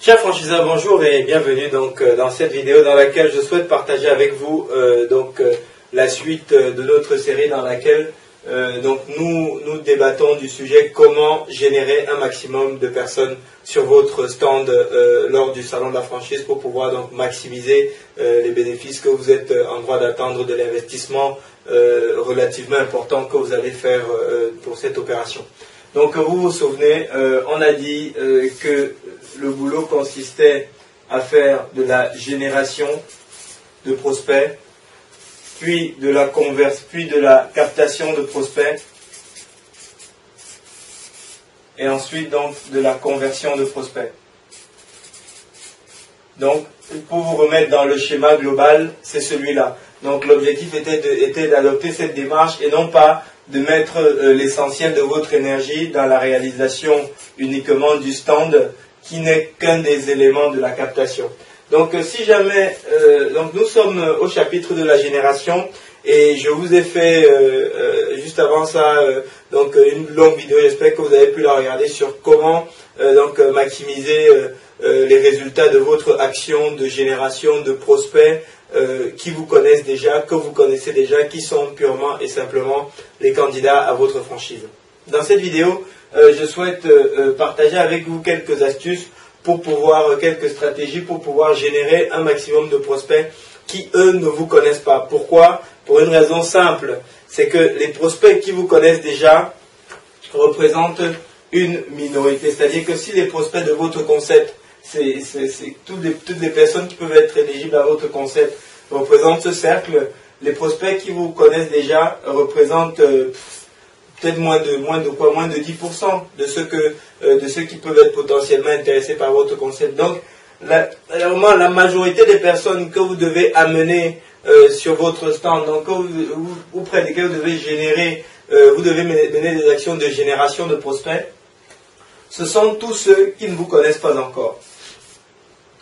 Chers franchiseurs, bonjour et bienvenue dans cette vidéo dans laquelle je souhaite partager avec vous la suite de notre série dans laquelle nous débattons du sujet comment générer un maximum de personnes sur votre stand lors du salon de la franchise pour pouvoir donc maximiser les bénéfices que vous êtes en droit d'attendre de l'investissement relativement important que vous allez faire pour cette opération. Donc vous vous souvenez, on a dit que le boulot consistait à faire de la génération de prospects, puis de la captation de prospects, et ensuite donc de la conversion de prospects. Donc pour vous remettre dans le schéma global, c'est celui-là. Donc l'objectif était d'adopter cette démarche et non pas de mettre l'essentiel de votre énergie dans la réalisation uniquement du stand qui n'est qu'un des éléments de la captation. Donc si jamais, nous sommes au chapitre de la génération et je vous ai fait juste avant ça une longue vidéo, j'espère que vous avez pu la regarder sur comment maximiser les résultats de votre action de génération de prospects qui vous connaissent déjà, que vous connaissez déjà, qui sont purement et simplement les candidats à votre franchise. Dans cette vidéo, je souhaite partager avec vous quelques astuces quelques stratégies pour pouvoir générer un maximum de prospects qui, eux, ne vous connaissent pas. Pourquoi? Pour une raison simple, c'est que les prospects qui vous connaissent déjà représentent une minorité. C'est-à-dire que si les prospects de votre concept, c'est toutes les personnes qui peuvent être éligibles à votre concept représentent ce cercle, les prospects qui vous connaissent déjà représentent peut-être moins de 10% de ceux qui peuvent être potentiellement intéressés par votre concept. Donc, la majorité des personnes que vous devez amener sur votre stand, donc auprès desquelles vous devez générer, vous devez mener des actions de génération de prospects, ce sont tous ceux qui ne vous connaissent pas encore.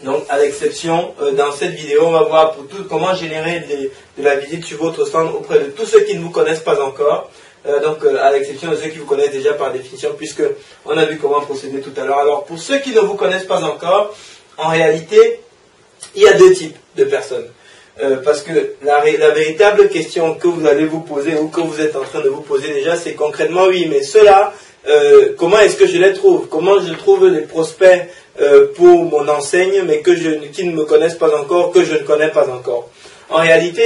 Donc, à l'exception, dans cette vidéo, on va voir comment générer de la visite sur votre stand auprès de tous ceux qui ne vous connaissent pas encore. À l'exception de ceux qui vous connaissent déjà par définition, puisque on a vu comment procéder tout à l'heure. Alors, pour ceux qui ne vous connaissent pas encore, en réalité, il y a deux types de personnes. Parce que la véritable question que vous allez vous poser, ou que vous êtes en train de vous poser déjà, c'est concrètement, oui, mais ceux-là, comment est-ce que je les trouve? Comment je trouve les prospects pour mon enseigne, mais qui ne me connaissent pas encore, que je ne connais pas encore? En réalité,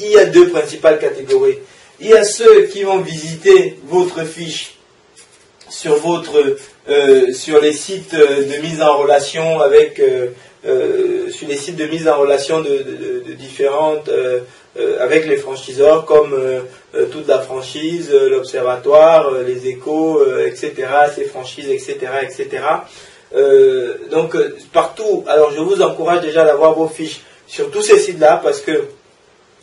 il y a deux principales catégories. Il y a ceux qui vont visiter votre fiche sur les sites de mise en relation sur les sites de mise en relation de différentes avec les franchiseurs comme toute la franchise, l'observatoire, les échos, etc., ces franchises, etc., etc. Partout. Alors je vous encourage déjà d'avoir vos fiches sur tous ces sites-là parce que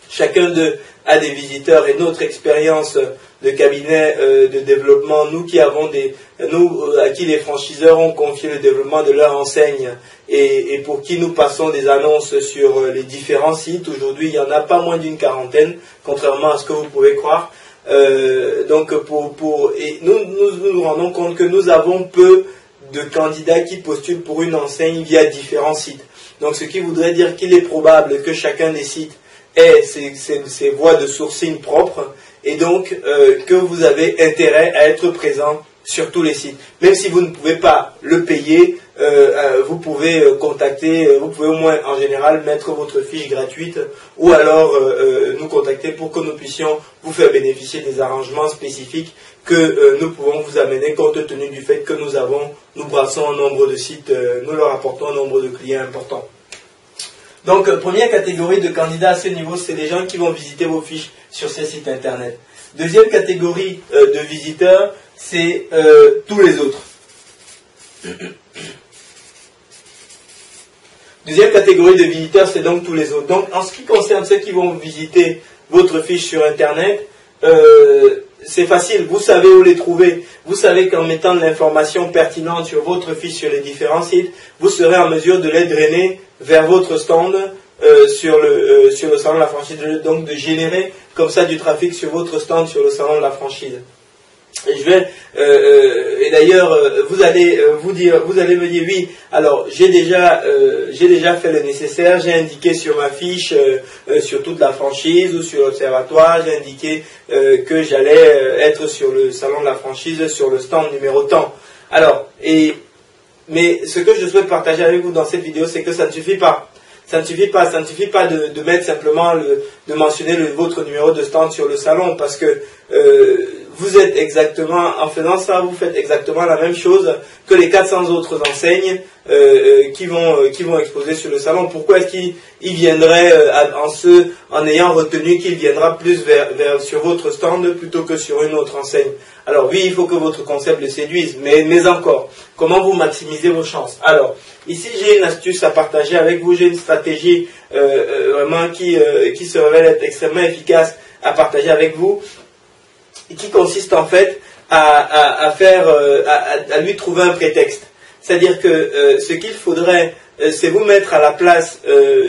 chacun d'eux a des visiteurs et notre expérience de cabinet de développement, à qui les franchiseurs ont confié le développement de leur enseigne et pour qui nous passons des annonces sur les différents sites. Aujourd'hui, il n'y en a pas moins d'une quarantaine, contrairement à ce que vous pouvez croire. Et nous nous rendons compte que nous avons peu de candidats qui postulent pour une enseigne via différents sites. Donc, ce qui voudrait dire qu'il est probable que chacun des sites ait ses voies de sourcing propres et donc que vous avez intérêt à être présent sur tous les sites. Même si vous ne pouvez pas le payer, vous pouvez vous pouvez au moins en général mettre votre fiche gratuite ou alors nous contacter pour que nous puissions vous faire bénéficier des arrangements spécifiques que nous pouvons vous amener compte tenu du fait que nous brassons un nombre de sites, nous leur apportons un nombre de clients important. Donc, première catégorie de candidats à ce niveau, c'est les gens qui vont visiter vos fiches sur ces sites internet. Deuxième catégorie de visiteurs, c'est tous les autres. Deuxième catégorie de visiteurs, c'est donc tous les autres. Donc, en ce qui concerne ceux qui vont visiter votre fiche sur internet, c'est facile, vous savez où les trouver. Vous savez qu'en mettant de l'information pertinente sur votre fiche sur les différents sites, vous serez en mesure de les drainer vers votre stand sur le salon de la franchise, donc de générer comme ça du trafic sur votre stand sur le salon de la franchise. je vais et d'ailleurs vous allez me dire oui. Alors j'ai déjà fait le nécessaire. J'ai indiqué sur ma fiche sur toute la franchise ou sur l'observatoire, j'ai indiqué que j'allais être sur le salon de la franchise sur le stand numéro tant. Alors mais ce que je souhaite partager avec vous dans cette vidéo, c'est que ça ne suffit pas. Ça ne suffit pas de mettre simplement de mentionner votre numéro de stand sur le salon, parce que vous êtes exactement, en faisant ça, vous faites exactement la même chose que les 400 autres enseignes qui vont exposer sur le salon. Pourquoi est-ce qu'il viendrait en ayant retenu qu'il viendra plus sur votre stand plutôt que sur une autre enseigne? Alors oui, il faut que votre concept le séduise, mais encore, comment vous maximisez vos chances? Alors, ici j'ai une astuce à partager avec vous, j'ai une stratégie vraiment qui se révèle être extrêmement efficace à partager avec vous, qui consiste en fait à lui trouver un prétexte. C'est-à-dire que ce qu'il faudrait, c'est vous mettre à la place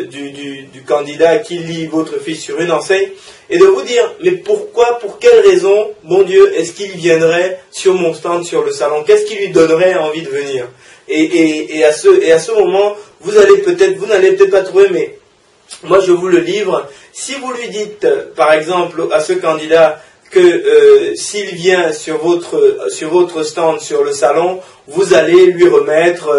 du candidat qui lit votre fiche sur une enseigne et de vous dire, mais pourquoi, pour quelle raison, mon Dieu, est-ce qu'il viendrait sur mon stand, sur le salon? Qu'est-ce qui lui donnerait envie de venir? Et à ce moment, vous n'allez peut-être pas trouver, mais moi je vous le livre. Si vous lui dites, par exemple, à ce candidat que s'il vient sur votre stand sur le salon, vous allez lui remettre,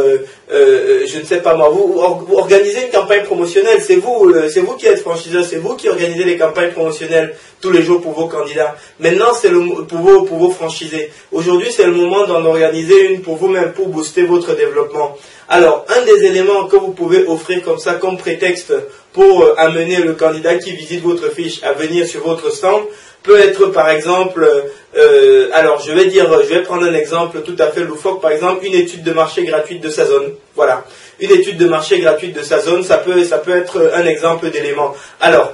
je ne sais pas moi, vous organisez une campagne promotionnelle, c'est vous qui êtes franchiseur, c'est vous qui organisez les campagnes promotionnelles tous les jours pour vos candidats. Maintenant, c'est pour vos franchisés. Aujourd'hui, c'est le moment d'en organiser une pour vous-même, pour booster votre développement. Alors, un des éléments que vous pouvez offrir comme ça, comme prétexte pour amener le candidat qui visite votre fiche à venir sur votre stand, peut être par exemple, alors je vais prendre un exemple tout à fait loufoque, par exemple une étude de marché gratuite de sa zone. Voilà, une étude de marché gratuite de sa zone, ça peut être un exemple d'élément. Alors,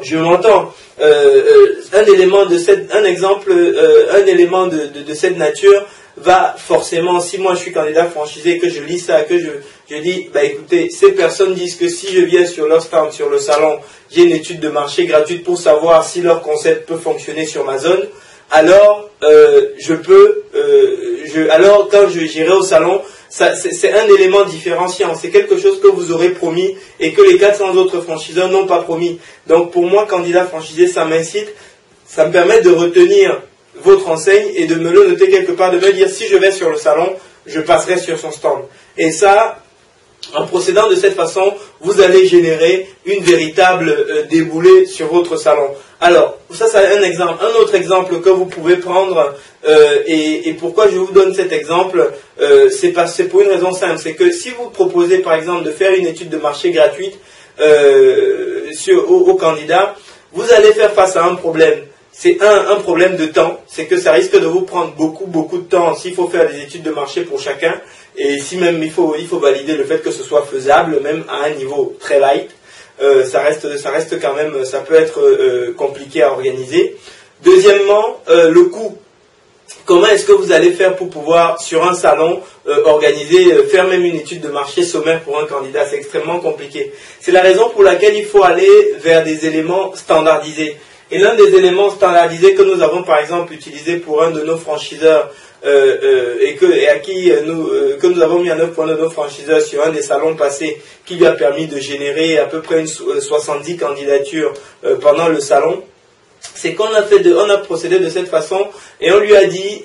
je m'entends, un élément de cette nature va forcément, si moi je suis candidat franchisé, que je lis ça, que je dis, bah écoutez, ces personnes disent que si je viens sur leur stand, sur le salon, j'ai une étude de marché gratuite pour savoir si leur concept peut fonctionner sur ma zone, alors alors quand j'irai au salon, c'est un élément différenciant, c'est quelque chose que vous aurez promis et que les 400 autres franchiseurs n'ont pas promis. Donc pour moi, candidat franchisé, ça m'incite, ça me permet de retenir votre enseigne et de me le noter quelque part, de me dire si je vais sur le salon, je passerai sur son stand. Et ça, en procédant de cette façon, vous allez générer une véritable déboulée sur votre salon. Alors, ça c'est un exemple. Un autre exemple que vous pouvez prendre, et pourquoi je vous donne cet exemple, c'est pour une raison simple, c'est que si vous proposez par exemple de faire une étude de marché gratuite au candidat, vous allez faire face à un problème. C'est un problème de temps, c'est que ça risque de vous prendre beaucoup de temps s'il faut faire des études de marché pour chacun, et si même il faut valider le fait que ce soit faisable, même à un niveau très light, ça reste quand même, ça peut être compliqué à organiser. Deuxièmement, le coût. Comment est-ce que vous allez faire pour pouvoir, sur un salon, faire même une étude de marché sommaire pour un candidat? C'est extrêmement compliqué. C'est la raison pour laquelle il faut aller vers des éléments standardisés. Et l'un des éléments standardisés que nous avons par exemple utilisé pour un de nos franchiseurs que nous avons mis en œuvre pour un de nos franchiseurs sur un des salons passés, qui lui a permis de générer à peu près 70 candidatures pendant le salon, c'est qu'on a procédé de cette façon et on lui a dit,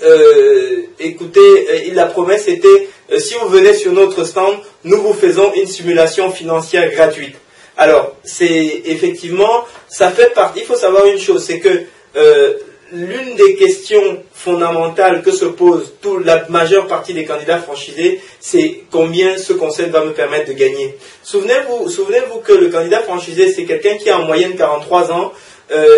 écoutez, la promesse était, si vous venez sur notre stand, nous vous faisons une simulation financière gratuite. Alors, c'est effectivement, ça fait partie, il faut savoir une chose, c'est que l'une des questions fondamentales que se pose la majeure partie des candidats franchisés, c'est combien ce concept va me permettre de gagner. Souvenez-vous que le candidat franchisé, c'est quelqu'un qui a en moyenne 43 ans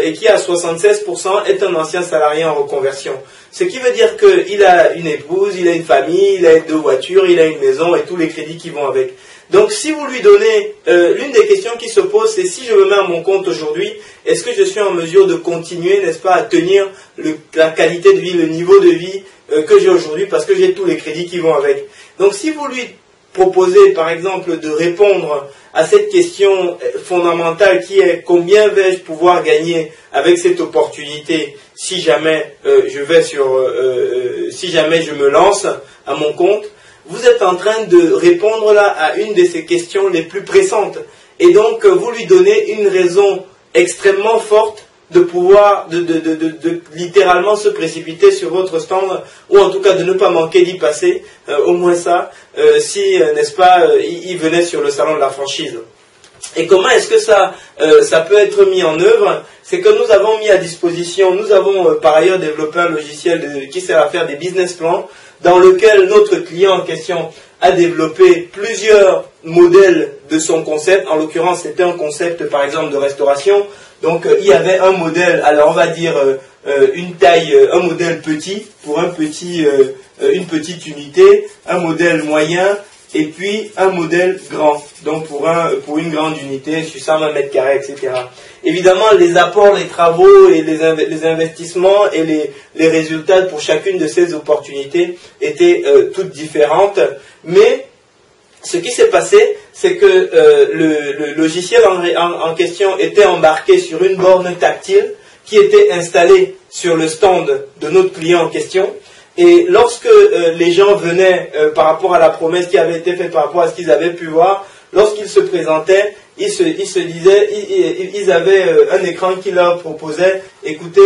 et qui à 76% est un ancien salarié en reconversion. Ce qui veut dire qu'il a une épouse, il a une famille, il a 2 voitures, il a une maison et tous les crédits qui vont avec. Donc si vous lui donnez, l'une des questions qui se pose, c'est si je me mets à mon compte aujourd'hui, est-ce que je suis en mesure de continuer, n'est-ce pas, à tenir la qualité de vie, le niveau de vie que j'ai aujourd'hui, parce que j'ai tous les crédits qui vont avec. Donc si vous lui proposez, par exemple, de répondre à cette question fondamentale qui est combien vais-je pouvoir gagner avec cette opportunité si jamais si jamais je me lance à mon compte, vous êtes en train de répondre là à une de ces questions les plus pressantes. Et donc, vous lui donnez une raison extrêmement forte de pouvoir, de littéralement se précipiter sur votre stand, ou en tout cas de ne pas manquer d'y passer, au moins ça, si, n'est-ce pas, il venait sur le salon de la franchise. Et comment est-ce que ça peut être mis en œuvre? C'est que nous avons mis à disposition, nous avons par ailleurs développé un logiciel qui sert à faire des business plans, dans lequel notre client en question a développé plusieurs modèles de son concept. En l'occurrence, c'était un concept par exemple de restauration. Donc il y avait un modèle, alors on va dire une taille, un modèle petit pour une petite unité, un modèle moyen et puis un modèle grand, donc pour une grande unité, sur 120 mètres carrés, etc. Évidemment, les apports, les travaux et les investissements et les résultats pour chacune de ces opportunités étaient toutes différentes, mais ce qui s'est passé, c'est que le logiciel en question était embarqué sur une borne tactile qui était installée sur le stand de notre client en question. Et lorsque les gens venaient, par rapport à la promesse qui avait été faite, par rapport à ce qu'ils avaient pu voir, lorsqu'ils se présentaient, ils se disaient, ils avaient un écran qui leur proposait, écoutez,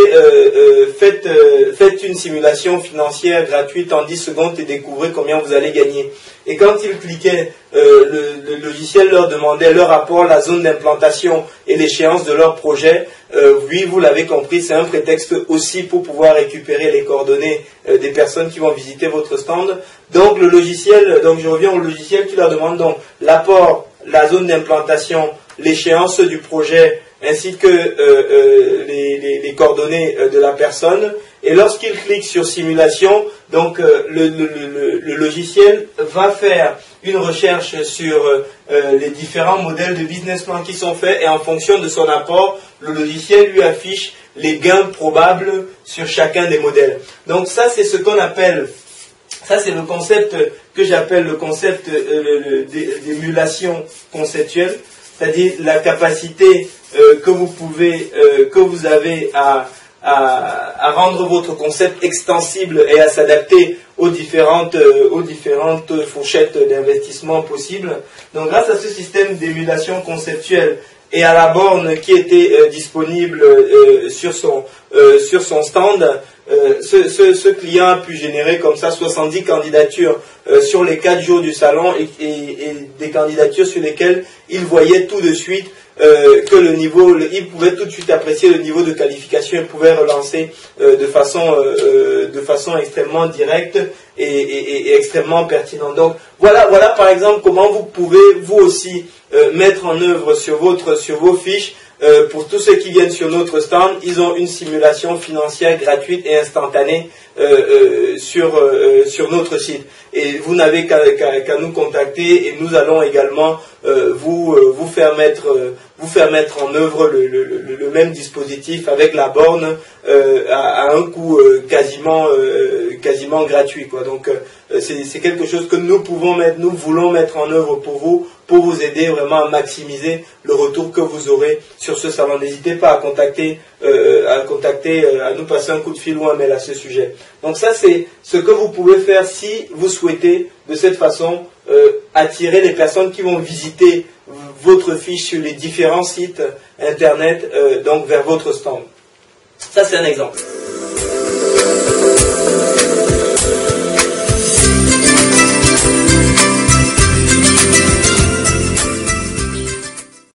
faites une simulation financière gratuite en 10 secondes et découvrez combien vous allez gagner. Et quand ils cliquaient, le logiciel leur demandait leur rapport, la zone d'implantation et l'échéance de leur projet. Oui, vous l'avez compris, c'est un prétexte aussi pour pouvoir récupérer les coordonnées des personnes qui vont visiter votre stand. Donc le logiciel, donc je reviens au logiciel qui leur demande donc l'apport, la zone d'implantation, l'échéance du projet, ainsi que les coordonnées de la personne. Et lorsqu'il clique sur simulation, donc le logiciel va faire une recherche sur les différents modèles de business plan qui sont faits, et en fonction de son apport, le logiciel lui affiche les gains probables sur chacun des modèles. Donc ça, c'est ce qu'on appelle, ça c'est le concept que j'appelle le concept d'émulation conceptuelle, c'est-à-dire la capacité que vous avez à rendre votre concept extensible et à s'adapter aux différentes fourchettes d'investissement possibles. Donc grâce à ce système d'émulation conceptuelle et à la borne qui était disponible sur son stand, ce client a pu générer comme ça 70 candidatures sur les 4 jours du salon, et des candidatures sur lesquelles il voyait tout de suite que le niveau, il pouvait tout de suite apprécier le niveau de qualification et pouvait relancer de façon extrêmement directe et extrêmement pertinente. Donc voilà par exemple comment vous pouvez vous aussi mettre en œuvre sur vos fiches. Pour tous ceux qui viennent sur notre stand, ils ont une simulation financière gratuite et instantanée sur notre site. Et vous n'avez qu'à nous contacter, et nous allons également vous faire mettre en œuvre le même dispositif avec la borne à un coût quasiment gratuit, quoi. Donc c'est quelque chose que nous voulons mettre en œuvre pour vous aider vraiment à maximiser le retour que vous aurez sur ce salon. N'hésitez pas à nous passer un coup de fil ou un mail à ce sujet. Donc ça, c'est ce que vous pouvez faire si vous souhaitez de cette façon attirer les personnes qui vont visiter votre fiche sur les différents sites internet, donc vers votre stand. Ça, c'est un exemple.